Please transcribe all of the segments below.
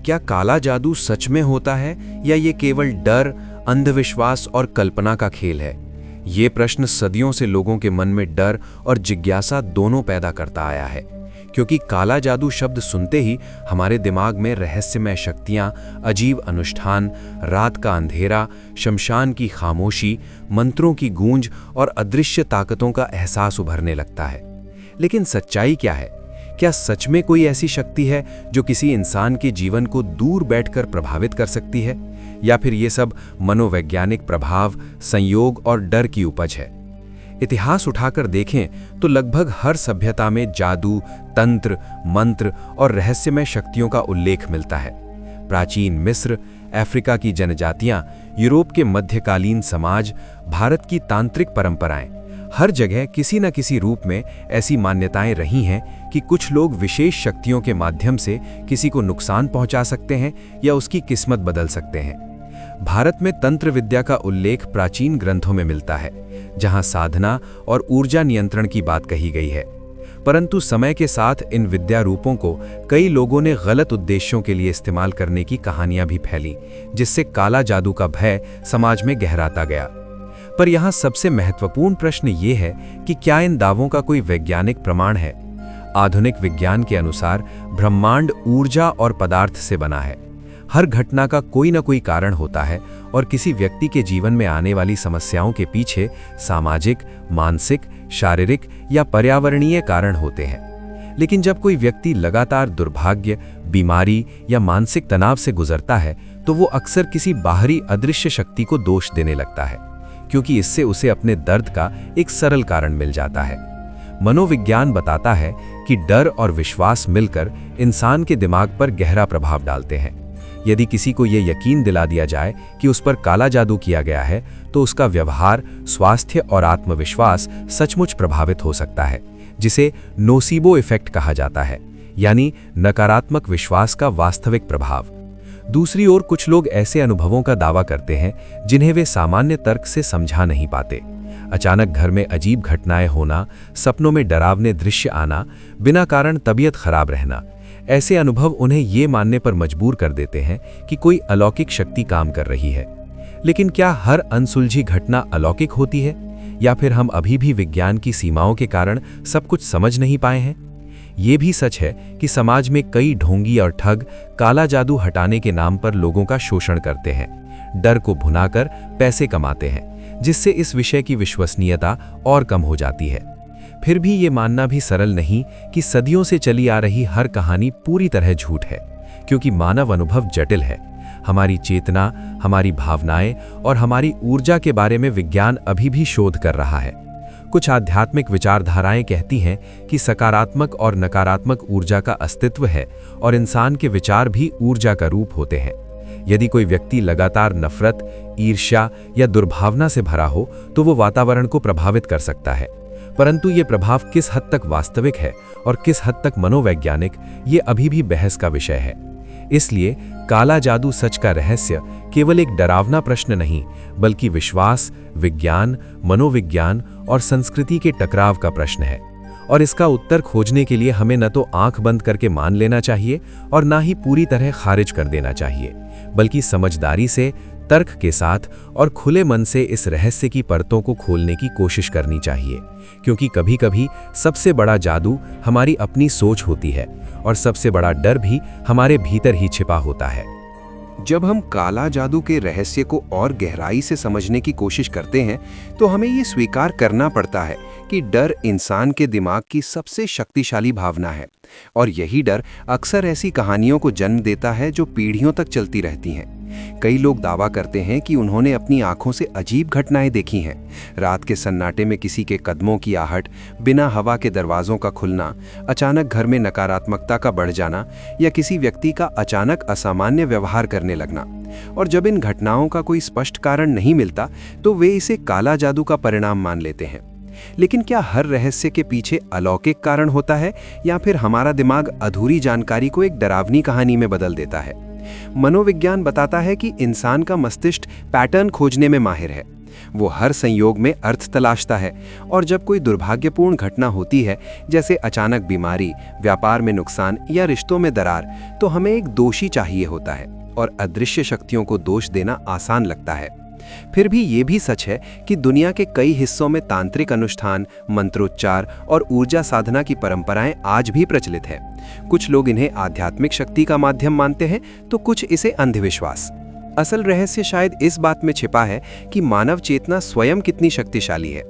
क्या काला जादू सच में होता है या ये केवल डर, अंधविश्वास और कल्पना का खेल है? ये प्रश्न सदियों से लोगों के मन में डर और जिज्ञासा दोनों पैदा करता आया है, क्योंकि काला जादू शब्द सुनते ही हमारे दिमाग में रहस्यमय शक्तियां, अजीब अनुष्ठान, रात का अंधेरा, शमशान की खामोशी, मंत्रों की गूंज और अदृश्य ताकतों का एहसास उभरने लगता है। लेकिन सच्चाई क्या है? क्या सच में कोई ऐसी शक्ति है जो किसी इंसान के जीवन को दूर बैठकर प्रभावित कर सकती है, या फिर ये सब मनोवैज्ञानिक प्रभाव, संयोग और डर की उपज है? इतिहास उठाकर देखें तो लगभग हर सभ्यता में जादू, तंत्र, मंत्र और रहस्यमय शक्तियों का उल्लेख मिलता है। प्राचीन मिस्र, अफ्रीका की जनजातियां, यूरोप के मध्यकालीन समाज, भारत की तांत्रिक परंपराएं, हर जगह किसी न किसी रूप में ऐसी मान्यताएं रही हैं कि कुछ लोग विशेष शक्तियों के माध्यम से किसी को नुकसान पहुंचा सकते हैं या उसकी किस्मत बदल सकते हैं। भारत में तंत्र विद्या का उल्लेख प्राचीन ग्रंथों में मिलता है, जहां साधना और ऊर्जा नियंत्रण की बात कही गई है। परंतु समय के साथ इन विद्या रूपों को कई लोगों ने गलत उद्देश्यों के लिए इस्तेमाल करने की कहानियां भी फैली, जिससे काला जादू का भय समाज में गहराता गया। पर यहाँ सबसे महत्वपूर्ण प्रश्न ये है कि क्या इन दावों का कोई वैज्ञानिक प्रमाण है? आधुनिक विज्ञान के अनुसार ब्रह्मांड ऊर्जा और पदार्थ से बना है। हर घटना का कोई न कोई कारण होता है और किसी व्यक्ति के जीवन में आने वाली समस्याओं के पीछे सामाजिक, मानसिक, शारीरिक या पर्यावरणीय कारण होते हैं। लेकिन जब कोई व्यक्ति लगातार दुर्भाग्य, बीमारी या मानसिक तनाव से गुजरता है, तो वो अक्सर किसी बाहरी अदृश्य शक्ति को दोष देने लगता है, क्योंकि इससे उसे अपने दर्द का एक सरल कारण मिल जाता है। मनोविज्ञान बताता है कि डर और विश्वास मिलकर इंसान के दिमाग पर गहरा प्रभाव डालते हैं। यदि किसी को यह यकीन दिला दिया जाए कि उस पर काला जादू किया गया है, तो उसका व्यवहार, स्वास्थ्य और आत्मविश्वास सचमुच प्रभावित हो सकता है, जिसे नोसिबो इफेक्ट कहा जाता है, यानी नकारात्मक विश्वास का वास्तविक प्रभाव। दूसरी ओर कुछ लोग ऐसे अनुभवों का दावा करते हैं जिन्हें वे सामान्य तर्क से समझा नहीं पाते। अचानक घर में अजीब घटनाएं होना, सपनों में डरावने दृश्य आना, बिना कारण तबीयत खराब रहना, ऐसे अनुभव उन्हें ये मानने पर मजबूर कर देते हैं कि कोई अलौकिक शक्ति काम कर रही है। लेकिन क्या हर अनसुलझी घटना अलौकिक होती है, या फिर हम अभी भी विज्ञान की सीमाओं के कारण सब कुछ समझ नहीं पाए हैं? ये भी सच है कि समाज में कई ढोंगी और ठग काला जादू हटाने के नाम पर लोगों का शोषण करते हैं, डर को भुनाकर पैसे कमाते हैं, जिससे इस विषय की विश्वसनीयता और कम हो जाती है। फिर भी ये मानना भी सरल नहीं कि सदियों से चली आ रही हर कहानी पूरी तरह झूठ है, क्योंकि मानव अनुभव जटिल है। हमारी चेतना, हमारी भावनाएं और हमारी ऊर्जा के बारे में विज्ञान अभी भी शोध कर रहा है। कुछ आध्यात्मिक विचारधाराएं कहती हैं कि सकारात्मक और नकारात्मक ऊर्जा का अस्तित्व है और इंसान के विचार भी ऊर्जा का रूप होते हैं। यदि कोई व्यक्ति लगातार नफरत, ईर्ष्या या दुर्भावना से भरा हो, तो वो वातावरण को प्रभावित कर सकता है। परंतु ये प्रभाव किस हद तक वास्तविक है और किस हद तक मनोवैज्ञानिक, ये अभी भी बहस का विषय है। इसलिए काला जादू सच का रहस्य केवल एक डरावना प्रश्न नहीं, बल्कि विश्वास, विज्ञान, मनोविज्ञान और संस्कृति के टकराव का प्रश्न है। और इसका उत्तर खोजने के लिए हमें न तो आंख बंद करके मान लेना चाहिए और ना ही पूरी तरह खारिज कर देना चाहिए, बल्कि समझदारी से, तर्क के साथ और खुले मन से इस रहस्य की परतों को खोलने की कोशिश करनी चाहिए। क्योंकि कभी-कभी सबसे बड़ा जादू हमारी अपनी सोच होती है और सबसे बड़ा डर भी हमारे भीतर ही छिपा होता है। जब हम काला जादू के रहस्य को और गहराई से समझने की कोशिश करते हैं, तो हमें ये स्वीकार करना पड़ता है कि डर इंसान के दिमाग की सबसे शक्तिशाली भावना है, और यही डर अक्सर ऐसी कहानियों को जन्म देता है जो पीढ़ियों तक चलती रहती हैं। कई लोग दावा करते हैं कि उन्होंने अपनी आंखों से अजीब घटनाएं देखी हैं। रात के सन्नाटे में किसी के कदमों की आहट, बिना हवा के दरवाजों का खुलना, अचानक घर में नकारात्मकता का बढ़ जाना या किसी व्यक्ति का अचानक असामान्य व्यवहार करने लगना। और जब इन घटनाओं का कोई स्पष्ट कारण नहीं मिलता, तो वे इसे काला जादू का परिणाम मान लेते हैं। लेकिन क्या हर रहस्य के पीछे अलौकिक कारण होता है, या फिर हमारा दिमाग अधूरी जानकारी को एक डरावनी कहानी में बदल देता है? मनोविज्ञान बताता है कि इंसान का मस्तिष्क पैटर्न खोजने में माहिर है। वो हर संयोग में अर्थ तलाशता है, और जब कोई दुर्भाग्यपूर्ण घटना होती है, जैसे अचानक बीमारी, व्यापार में नुकसान या रिश्तों में दरार, तो हमें एक दोषी चाहिए होता है और अदृश्य शक्तियों को दोष देना आसान लगता है। फिर भी ये भी सच है कि दुनिया के कई हिस्सों में तांत्रिक अनुष्ठान, मंत्रोच्चार और ऊर्जा साधना की परंपराएं आज भी प्रचलित है। कुछ लोग इन्हें आध्यात्मिक शक्ति का माध्यम मानते हैं, तो कुछ इसे अंधविश्वास। असल रहस्य शायद इस बात में छिपा है कि मानव चेतना स्वयं कितनी शक्तिशाली है।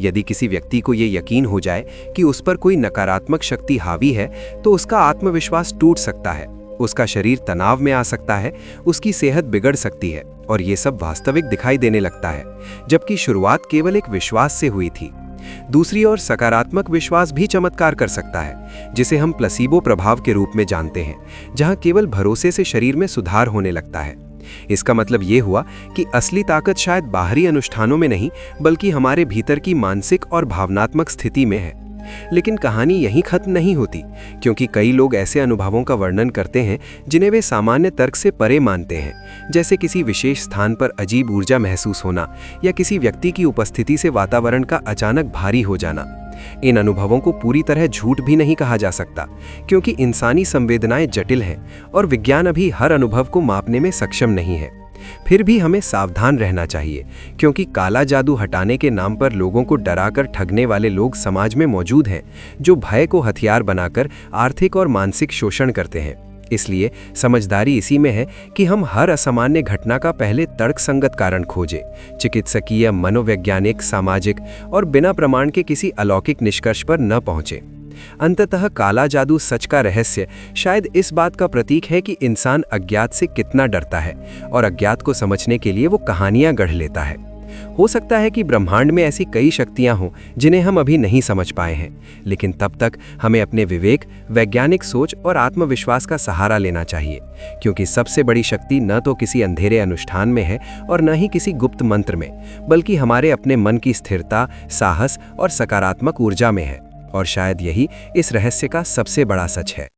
यदि किसी व्यक्ति को ये यकीन हो जाए कि उस पर कोई नकारात्मक शक्ति हावी है, तो उसका आत्मविश्वास टूट सकता है, उसका शरीर तनाव में आ सकता है, उसकी सेहत बिगड़ सकती है, और ये सब वास्तविक दिखाई देने लगता है, जबकि शुरुआत केवल एक विश्वास से हुई थी। दूसरी ओर सकारात्मक विश्वास भी चमत्कार कर सकता है, जिसे हम प्लेसिबो प्रभाव के रूप में जानते हैं, जहां केवल भरोसे से शरीर में सुधार होने लगता है। इसका मतलब ये हुआ कि असली ताकत शायद बाहरी अनुष्ठानों में नहीं, बल्कि हमारे भीतर की मानसिक और भावनात्मक स्थिति में है। लेकिन कहानी यहीं खत्म नहीं होती, क्योंकि कई लोग ऐसे अनुभवों का वर्णन करते हैं जिन्हें वे सामान्य तर्क से परे मानते हैं, जैसे किसी विशेष स्थान पर अजीब ऊर्जा महसूस होना या किसी व्यक्ति की उपस्थिति से वातावरण का अचानक भारी हो जाना। इन अनुभवों को पूरी तरह झूठ भी नहीं कहा जा सकता, क्योंकि इंसानी संवेदनाएं जटिल हैं और विज्ञान अभी हर अनुभव को मापने में सक्षम नहीं है। फिर भी हमें सावधान रहना चाहिए, क्योंकि काला जादू हटाने के नाम पर लोगों को डराकर ठगने वाले लोग समाज में मौजूद हैं, जो भय को हथियार बनाकर आर्थिक और मानसिक शोषण करते हैं। इसलिए समझदारी इसी में है कि हम हर असामान्य घटना का पहले तर्कसंगत कारण खोजें, चिकित्सकीय, मनोवैज्ञानिक, सामाजिक और बिना प्रमाण के किसी अलौकिक निष्कर्ष पर न पहुंचें। अंततः काला जादू सच का रहस्य शायद इस बात का प्रतीक है कि इंसान अज्ञात से कितना डरता है, और अज्ञात को समझने के लिए वो कहानियां गढ़ लेता है। हो सकता है कि ब्रह्मांड में ऐसी कई शक्तियां हों जिन्हें हम अभी नहीं समझ पाए हैं, लेकिन तब तक हमें अपने विवेक, वैज्ञानिक सोच और आत्मविश्वास का सहारा लेना चाहिए, क्योंकि सबसे बड़ी शक्ति न तो किसी अंधेरे अनुष्ठान में है और न ही किसी गुप्त मंत्र में, बल्कि हमारे अपने मन की स्थिरता, साहस और सकारात्मक ऊर्जा में है। और शायद यही इस रहस्य का सबसे बड़ा सच है।